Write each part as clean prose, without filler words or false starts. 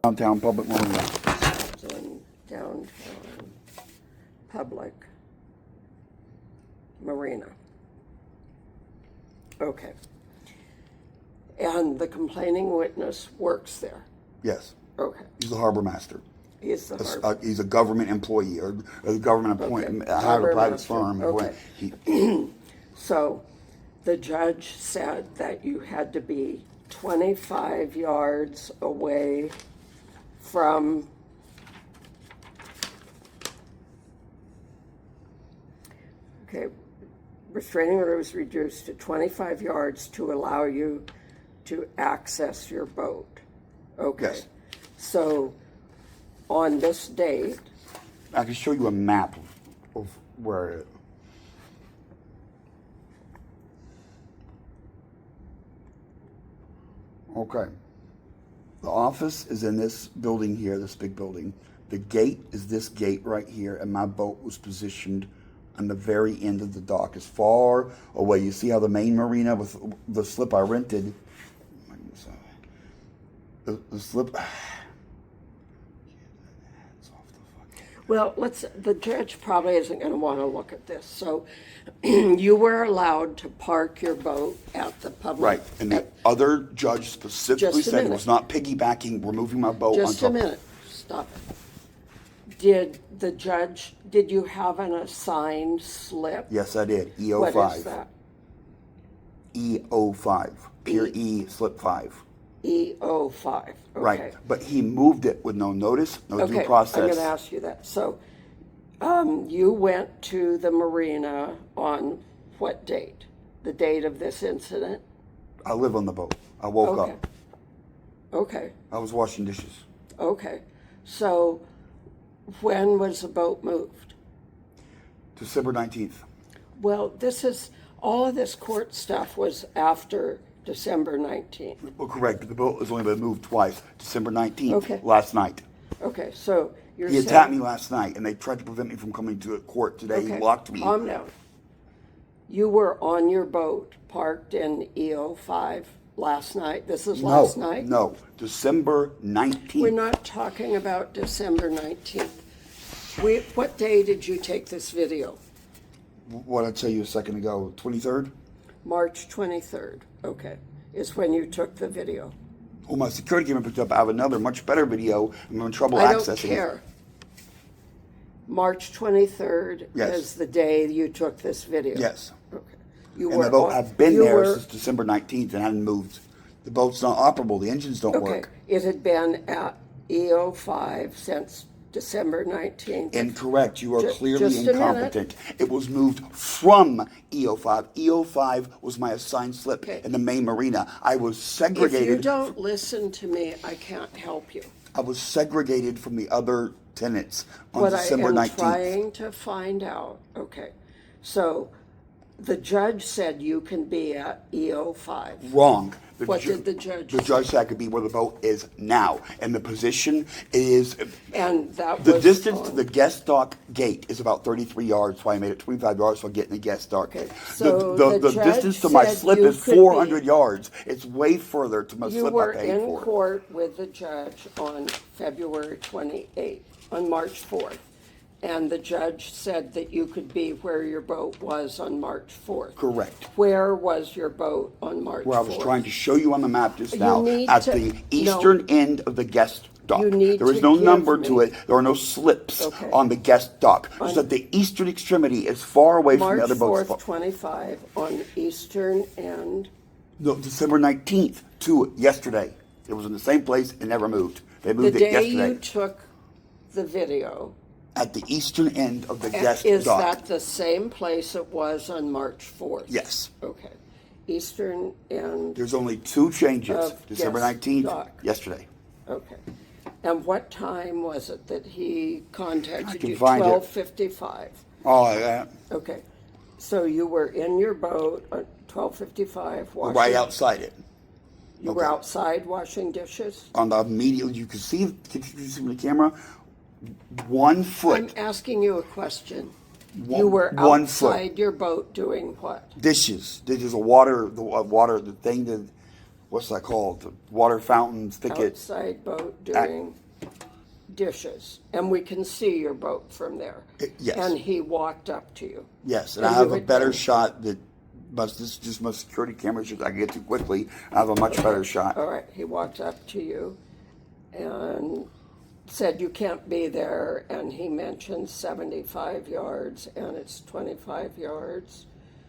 Downtown public marina. Downtown public marina. Okay. And the complaining witness works there? Yes. Okay. He's the harbor master. He's the harbor. He's a government employee or a government appointment, hired a private firm. Okay. So the judge said that you had to be 25 yards away from restraining order was reduced to 25 yards to allow you to access your boat. Okay. Yes. So on this date, I can show you a map of where it. Okay. The office is in this building here, this big building. The gate is this gate right here, and my boat was positioned on the very end of the dock, as far away. You see how the main marina with the slip I rented, the slip. well, the judge probably isn't going to want to look at this. So you were allowed to park your boat at the public. Right, and the other judge specifically said it was not piggybacking, removing my boat. Just a minute, stop it. Did you have an assigned slip? Yes, I did. EO5. What is that? EO5. Pure E, slip 5. EO5. Okay. Right, but he moved it with no notice, no due process. I'm going to ask you that. So you went to the marina on what date? The date of this incident? I live on the boat. I woke up. Okay. I was washing dishes. Okay. So when was the boat moved? December 19th. Well, all of this court stuff was after December 19th. Well, correct. The boat has only been moved twice. December 19th, last night. Okay, so you're saying... He attacked me last night, and they tried to prevent me from coming to court today. He locked me. Calm down. You were on your boat, parked in EO5 last night? This is last night? No, December 19th. We're not talking about December 19th. What day did you take this video? What did I tell you a second ago? 23rd? March 23rd, okay, is when you took the video. Oh, my security camera picked up. I have another much better video. I'm having trouble accessing it. I don't care. March 23rd is the day you took this video. Yes. Okay. The boat, I've been there since December 19th and hadn't moved. The boat's not operable. The engines don't work. It had been at EO5 since December 19th. Incorrect. You are clearly incompetent. It was moved from EO5. EO5 was my assigned slip in the main marina. I was segregated. If you don't listen to me, I can't help you. I was segregated from the other tenants on December 19th. What I am trying to find out, so the judge said you can be at EO5. Wrong. What did the judge say? The judge said I could be where the boat is now. And the position is... And that the distance to the guest dock gate is about 33 yards, so I made it 25 yards so I get in the guest dock. Okay. So the distance to my slip is 400 yards. It's way further to my slip I paid for. You were in court with the judge on February 28th, on March 4th. And the judge said that you could be where your boat was on March 4th. Correct. Where was your boat on March 4th? Where I was trying to show you on the map just now, at the eastern end of the guest dock. There is no number to it. There are no slips on the guest dock. Just at the eastern extremity, as far away from the other boats. March 4th, 25, on eastern end? No, December 19th to yesterday. It was in the same place and never moved. They moved it yesterday. The day you took the video... At the eastern end of the guest dock. Is that the same place it was on March 4th? Yes. Okay. Eastern end. There's only two changes. December 19th, yesterday. Okay. And what time was it that he contacted you? 12:55. Oh, yeah. Okay. So you were in your boat at 12:55 washing. Right outside it. You were outside washing dishes? On the immediate, you can see from the camera, 1 foot. I'm asking you a question. You were outside your boat doing what? Dishes. Dishes of water, the thing that, what's that called? The water fountain thicket. Outside boat doing dishes, and we can see your boat from there. Yes. And he walked up to you. Yes, and And I have you a had better been- shot that this is just my security camera shoot I can get to quickly. I have a much better shot. All right, he walked up to you and said you can't be there, and he mentioned 75 yards, and it's 25 yards.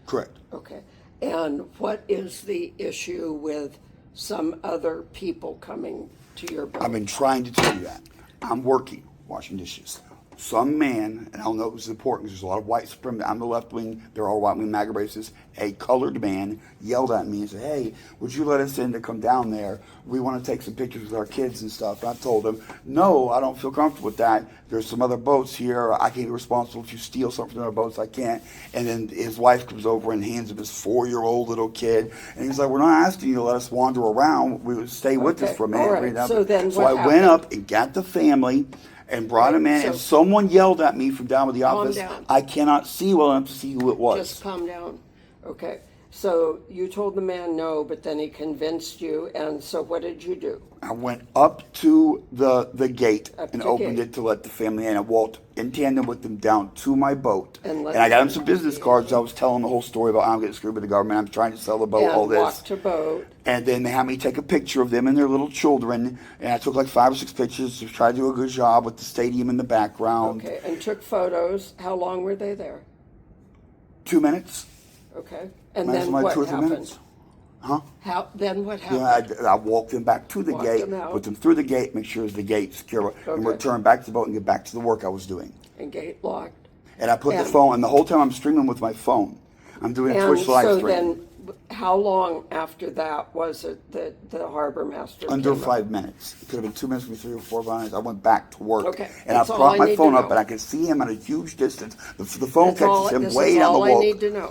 Correct. Okay. And what is the issue with some other people coming to your boat? I've been trying to tell you that. I'm working, washing dishes. Some man, and I'll know this is important because there's a lot of white supremacists. I'm the left wing, they're all right wing MAGA racists. A colored man yelled at me and said, "Hey, would you let us in to come down there? We want to take some pictures with our kids and stuff." And I told him, "No, I don't feel comfortable with that. There's some other boats here. I can't be responsible if you steal something from our boats. I can't." And then his wife comes over and hands him his 4-year-old little kid. And he's like, "We're not asking you to let us wander around. We would stay with us Okay, for a minute." all right. So then so what I went happened? up and got the family and brought him in, So- and someone yelled at me from down with the office. down. I cannot see well enough to see who it was. Just calm down. Okay. So you told the man no, but then he convinced you, and so what did you do? I went up to the gate Up and to opened gate. it to let the family in. I walked in tandem with them down to my boat. And let I got him them some business in. cards. I was telling the whole story about how I'm getting screwed by the government. I'm trying to sell the boat, And all this. walked to boat. And then they had me take a picture of them and their little children. And I took like 5 or 6 pictures to try to do a good job with the stadium in the background. Okay. And took photos. How long were they there? 2 minutes. Okay. And Maximum then what 2 or 3 happened? minutes. Huh? Then what Yeah, happened? I walked them back to the Walked gate, them out. put them through the gate, make sure the gate's secure, and Okay. return back to the boat and get back to the work I was doing. And gate locked. And I put the And- phone, and the whole time I'm streaming with my phone. I'm doing a And Twitch live so stream. then, how long after that was it that the harbor master Under came up? 5 minutes. It could have been 2 minutes, maybe 3 or 4 minutes. I went back to work. Okay, And I that's all brought I my need phone to up, know. and I could see him at a huge distance. The phone That's all- catches him this way is down the all I walk. need to know.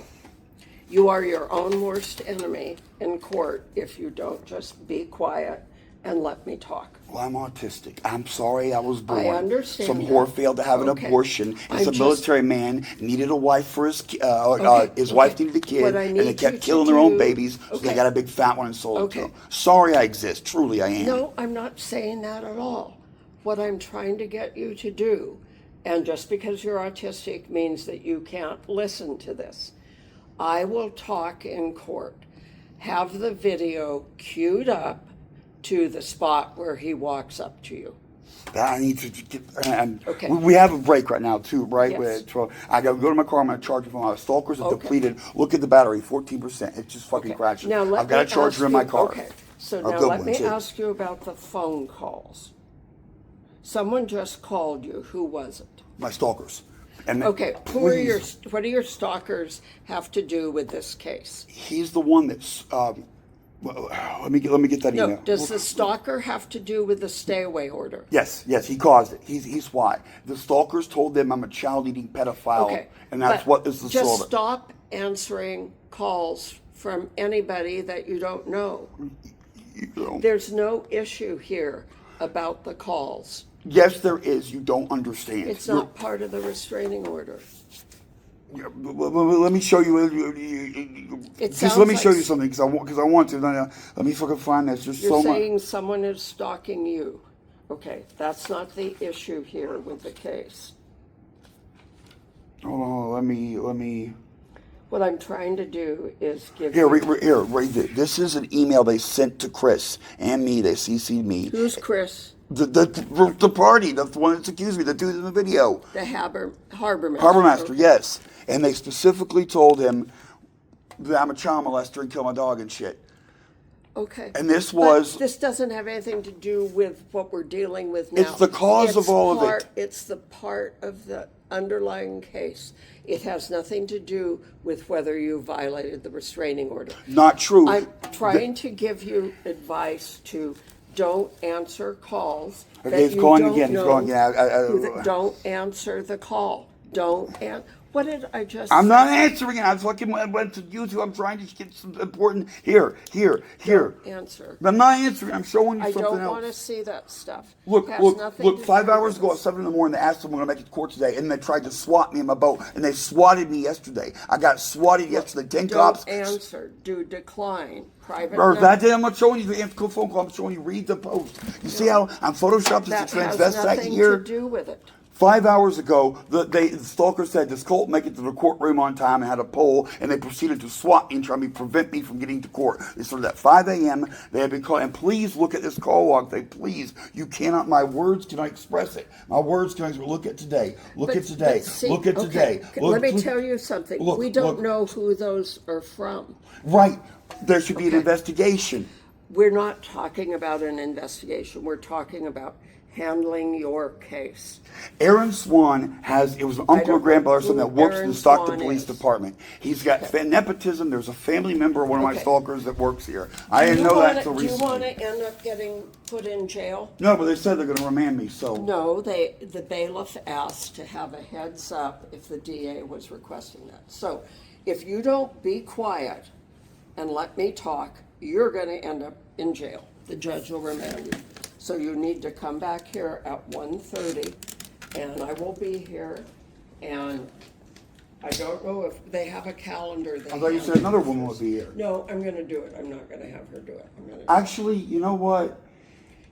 You are your own worst enemy in court if you don't just be quiet and let me talk. Well, I'm autistic. I'm sorry I was born. I understand Some that. whore failed to have an Okay. abortion. And I'm some just- military man needed a wife for his Okay, his wife okay. needed a kid, What I and they need kept you to killing their own do- babies, so they okay. got a big fat one and sold it to Okay. them. Sorry I exist. Truly I am. No, I'm not saying that at all. What I'm trying to get you to do, and just because you're autistic means that you can't listen to this. I will talk in court. Have the video queued up to the spot where he walks up to you. I need to get. Okay. We have a break right now too, right? Yes. I got to go to my car. I'm going to charge it from my stalkers are Okay. depleted. Look at the battery, 14%. It's just fucking Okay. crashing. Now, let I've got a me charger ask in my you- car. Okay, so A now good let one, me too. ask you about the phone calls. Someone just called you. Who was it? My stalkers. And Okay, please, what do your stalkers have to do with this case? He's the one that's. Well, let me get that No, email. does the stalker have to do with the stay away order? Yes, he caused it. He's why. The stalkers told them I'm a child-eating pedophile, Okay. and that's but what is the just disorder. stop answering calls from anybody that you don't know. You know. There's no issue here about the calls. Yes, there is. You don't understand. It's You're- not part of the restraining order. Let me show you. It Just sounds let me like show you something because I want to. No, let me fucking find this. There's You're so much. saying someone is stalking you. Okay, that's not the issue here with the case. Hold on. Let me. What I'm trying to do is give Here, you... read this. This is an email they sent to Chris and me. They CC'd me. Who's Chris? The party, the one that's accused me, the dude in the video. The harbor master. Harbor Master, yes. And they specifically told him that I'm a child molester and kill my dog and shit. Okay. And this But was- this doesn't have anything to do with what we're dealing with now. It's the cause of all of it. It's the part of the underlying case. It has nothing to do with whether you violated the restraining order. Not true. I'm trying to give you advice to don't answer calls. Okay, that he's you calling don't again. He's know calling again. who the- don't answer the call. What did I just I'm say? not answering it. I fucking went to YouTube. I'm trying to get some important. Here. Answer. I'm not answering. I'm showing you I something don't else. want to see that stuff. Look, It has look, nothing look, to 5 do hours with ago at this. 7 in the morning, I asked them when I make it to court today, and they tried to swat me in my boat, and they swatted me yesterday. I got swatted yesterday. 10 cops. Don't answer. Do decline. Private Or number. that day, I'm not showing you the answer phone call. I'm showing you read the post. You see how I'm photoshopped That as a has transvestite nothing here? to do with it. 5 hours ago, the stalker said, does Colton make it to the courtroom on time, and had a pole, and they proceeded to swat me and try to prevent me from getting to court. They started at 5 a.m. They have been calling, and please look at this call log. They please, you cannot, my words cannot express it. My words cannot, look at today. Look at today. See, Look at today. okay, Look, let me look, tell you something. look, We don't look. know who those are from. Right. There should be an Okay. investigation. We're not talking about an investigation. We're talking about handling your case. Aaron Swan has, it was an uncle or don't grandfather or know something that who works in Aaron the Stockton Swan Police is. Department. He's got nepotism. There's a family member of one of my Okay. stalkers that works here. I didn't know that until Do you want recently. to end up getting put in jail? No, but they said they're going to remand me, so. No, the bailiff asked to have a heads up if the DA was requesting that. So if you don't be quiet and let me talk, you're going to end up in jail. The judge will remand you. So you need to come back here at 1:30, and I will be here. And I don't know if they have a calendar. I thought you said another woman would be here. No, I'm going to do it. I'm not going to have her do it. I'm going to. Actually, you know what?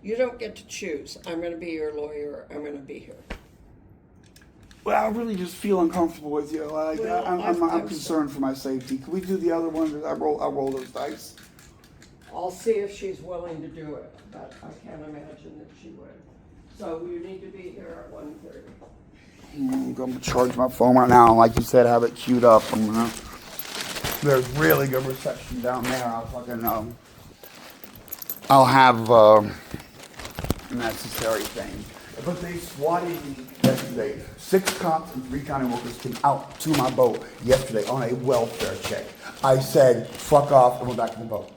You don't get to choose. I'm going to be your lawyer. I'm going to be here. Well, I really just feel uncomfortable with you. Like, Well, I'm concerned for my safety. Can we do the other one? I roll those dice. I'll see if she's willing to do it, but I can't imagine that she would. So you need to be here at 1:30. I'm going to charge my phone right now. Like you said, have it queued up. There's really good reception down there. I'll have a necessary thing. But they swatted me yesterday. 6 cops and 3 county workers came out to my boat yesterday on a welfare check. I said, fuck off, and went back to the boat.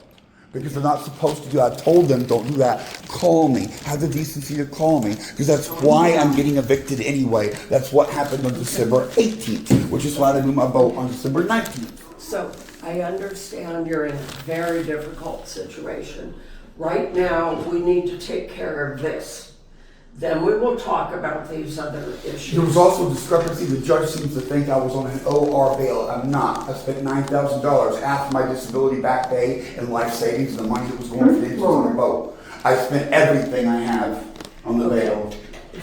Because they're not supposed to do that. I told them, don't do that. Call me. Have the decency to call me. Because that's why I'm getting evicted anyway. That's what happened on December 18th, which is why they moved my boat on December 19th. So I understand you're in a very difficult situation. Right now, we need to take care of this. Then we will talk about these other issues. There was also a discrepancy. The judge seems to think I was on an OR bail. I'm not. I spent $9,000 after my disability back pay and life savings and the money that was going for the interest on the boat. I spent everything I have on the bail.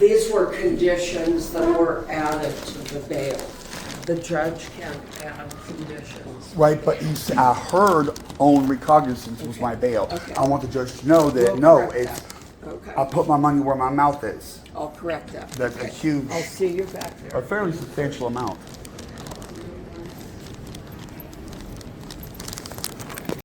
These were conditions that were added to the bail. The judge can add conditions. Right, but you see, I heard own recognizance was my bail. Okay. I want the judge to know that, We'll no, correct it's, that. Okay. I put my money where my mouth is. I'll correct that. That's a huge, I'll see you back there. a fairly substantial amount.